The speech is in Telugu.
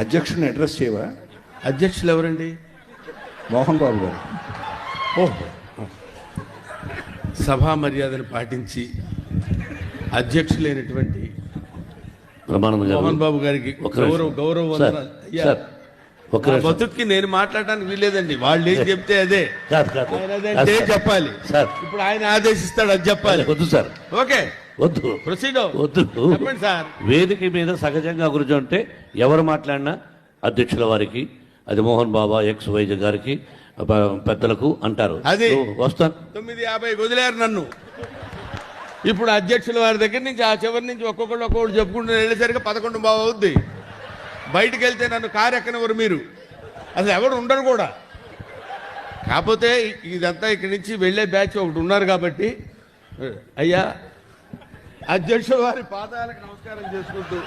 అధ్యక్షుడిని అడ్రస్ చేయవా? అధ్యక్షులు ఎవరండి? మోహన్ బాబు గారు. ఓహో, సభా మర్యాదను పాటించి అధ్యక్షులైనటువంటి మోహన్ బాబు గారికి గౌరవ వందనాలు. అయ్యా, బతుక్కి నేను మాట్లాడడానికి వీలేదండి. వాళ్ళు ఏం చెప్తే అదే అదే చెప్పాలి. ఇప్పుడు ఆయన ఆదేశిస్తాడు, అది చెప్పాలి. వద్దు సార్, ఓకే, వద్దు, ప్రొసీడ్. వద్దు. చెప్పండి సార్. వేదిక మీద సహజంగా కూర్చుంటే ఎవరు మాట్లాడినా అధ్యక్షుల వారికి, అది మోహన్ బాబా XYZ గారికి, పెద్దలకు అంటారు. అది వస్తాను. 9:50 వదిలేరు నన్ను. ఇప్పుడు అధ్యక్షుల వారి దగ్గర నుంచి ఆ చివరి నుంచి ఒక్కొక్కళ్ళు చెప్పుకుంటూ వెళ్ళేసరికి 11 బాబు అవుద్ది. బయటికి వెళ్తే నన్ను కారు ఎక్కనివ్వరు మీరు, అసలు ఎవరు ఉండరు కూడా. కాకపోతే ఇదంతా ఇక్కడి నుంచి వెళ్ళే బ్యాచ్ ఒకటి ఉన్నారు కాబట్టి, అయ్యా అధ్యక్షుల వారి పాదాలకు నమస్కారం చేసుకుంటూ